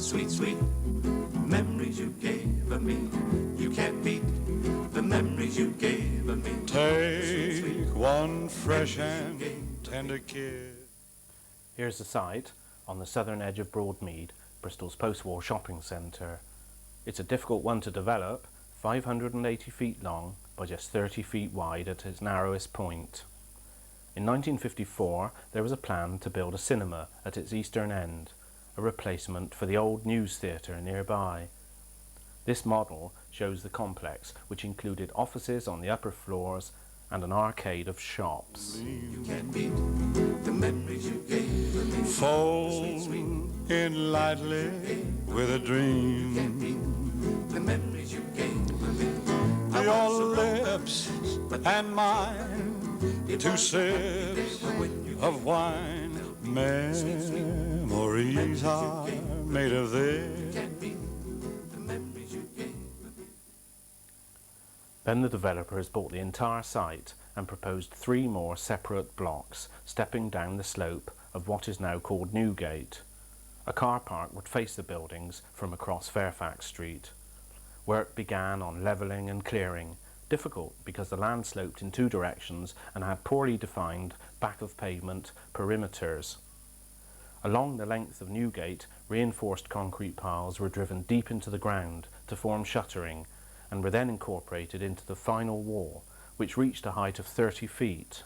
sweet, sweet memories you gave of me. You can't beat the memories you gave of me. Take one fresh and tender kiss. Here's the site on the southern edge of Broadmead, Bristol's post-war shopping centre. It's a difficult one to develop, 580 feet long by just 30 feet wide at its narrowest point. In 1954 there was a plan to build a cinema at its eastern end, a replacement for the old news theatre nearby. This model shows the complex, which included offices on the upper floors and an arcade of shops. You can't beat the memories you gave of me. Fall in lightly with a dream. You can't beat the memories you gave of me. Your lips and mine, two sips of wine. Memories are made of this. Then the developers bought the entire site and proposed 3 more separate blocks stepping down the slope of what is now called Newgate. A car park would face the buildings from across Fairfax Street. Work began on levelling and clearing, difficult because the land sloped in 2 directions and had poorly defined back of pavement perimeters. Along the length of Newgate, reinforced concrete piles were driven deep into the ground to form shuttering and were then incorporated into the final wall, which reached a height of 30 feet.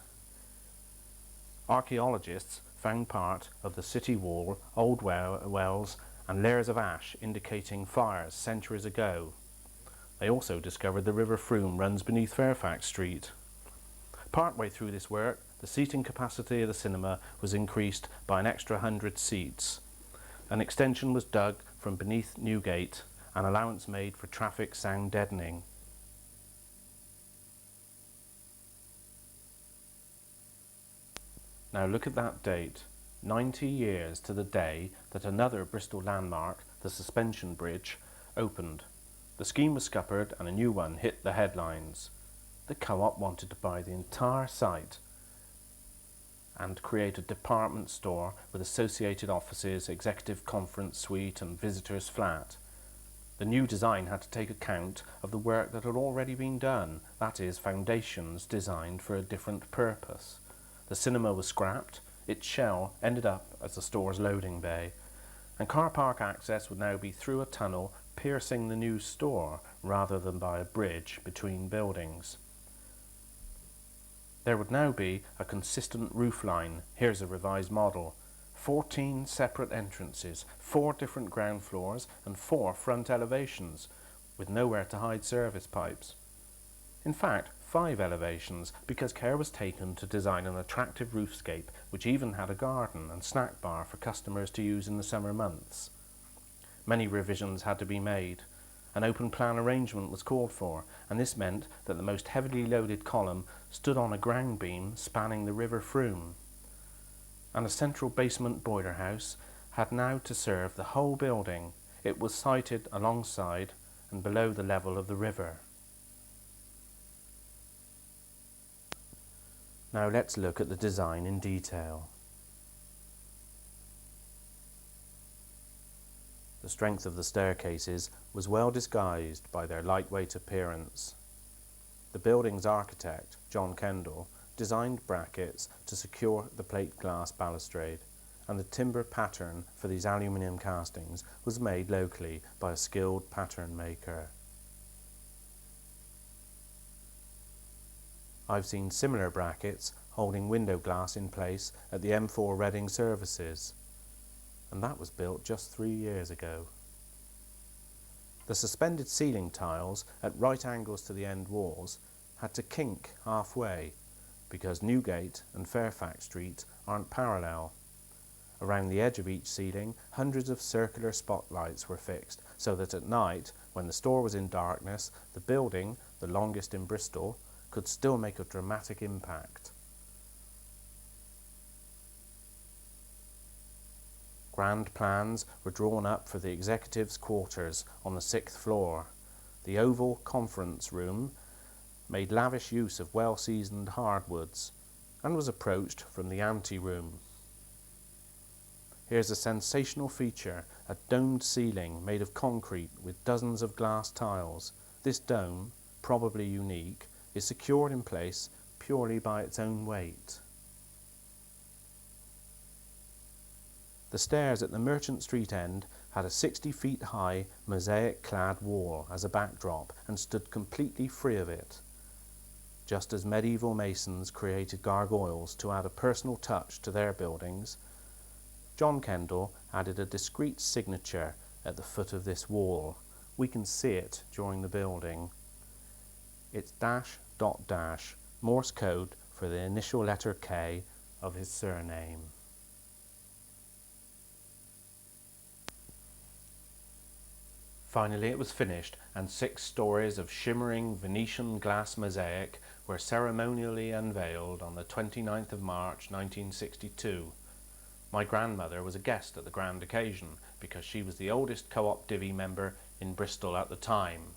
Archaeologists found part of the city wall, old wells and layers of ash indicating fires centuries ago. They also discovered the River Froome runs beneath Fairfax Street. Partway through this work, the seating capacity of the cinema was increased by an extra 100 seats. An extension was dug from beneath Newgate, an allowance made for traffic sound deadening. Now look at that date, 90 years to the day that another Bristol landmark, the Suspension Bridge, opened. The scheme was scuppered and a new one hit the headlines. The Co-op wanted to buy the entire site and create a department store with associated offices, executive conference suite and visitors flat. The new design had to take account of the work that had already been done, that is, foundations designed for a different purpose. The cinema was scrapped, its shell ended up as the store's loading bay, and car park access would now be through a tunnel piercing the new store rather than by a bridge between buildings. There would now be a consistent roof line. Here's a revised model. 14 separate entrances, 4 different ground floors and 4 front elevations, with nowhere to hide service pipes. In fact, 5 elevations, because care was taken to design an attractive roofscape which even had a garden and snack bar for customers to use in the summer months. Many revisions had to be made. An open plan arrangement was called for, and this meant that the most heavily loaded column stood on a ground beam spanning the River Froome. And a central basement boiler house had now to serve the whole building. It was sited alongside and below the level of the river. Now let's look at the design in detail. The strength of the staircases was well disguised by their lightweight appearance. The building's architect, John Kendall, designed brackets to secure the plate glass balustrade, and the timber pattern for these aluminium castings was made locally by a skilled pattern maker. I've seen similar brackets holding window glass in place at the M4 Reading services, and that was built just 3 years ago. The suspended ceiling tiles at right angles to the end walls had to kink halfway because Newgate and Fairfax Street aren't parallel. Around the edge of each ceiling, hundreds of circular spotlights were fixed so that at night, when the store was in darkness, the building, the longest in Bristol, could still make a dramatic impact. Grand plans were drawn up for the executives' quarters on the 6th floor. The oval conference room made lavish use of well-seasoned hardwoods and was approached from the ante room. Here's a sensational feature, a domed ceiling made of concrete with dozens of glass tiles. This dome, probably unique, is secured in place purely by its own weight. The stairs at the Merchant Street end had a 60 feet high mosaic-clad wall as a backdrop and stood completely free of it. Just as medieval masons created gargoyles to add a personal touch to their buildings, John Kendall added a discreet signature at the foot of this wall. We can see it during the building. It's dash dot dash, Morse code for the initial letter K of his surname. Finally it was finished, and 6 stories of shimmering Venetian glass mosaic were ceremonially unveiled on the 29th of March 1962. My grandmother was a guest at the grand occasion because she was the oldest co-op divvy member in Bristol at the time.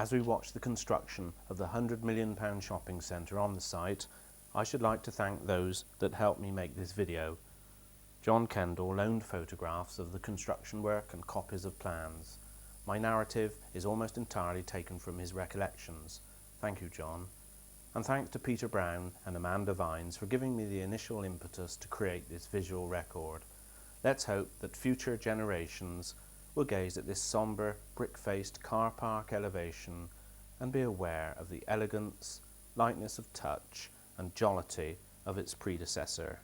As we watch the construction of the £100 million shopping centre on the site, I should like to thank those that helped me make this video. John Kendall loaned photographs of the construction work and copies of plans. My narrative is almost entirely taken from his recollections. Thank you, John. And thanks to Peter Brown and Amanda Vines for giving me the initial impetus to create this visual record. Let's hope that future generations will gaze at this sombre, brick-faced car park elevation and be aware of the elegance, lightness of touch and jollity of its predecessor.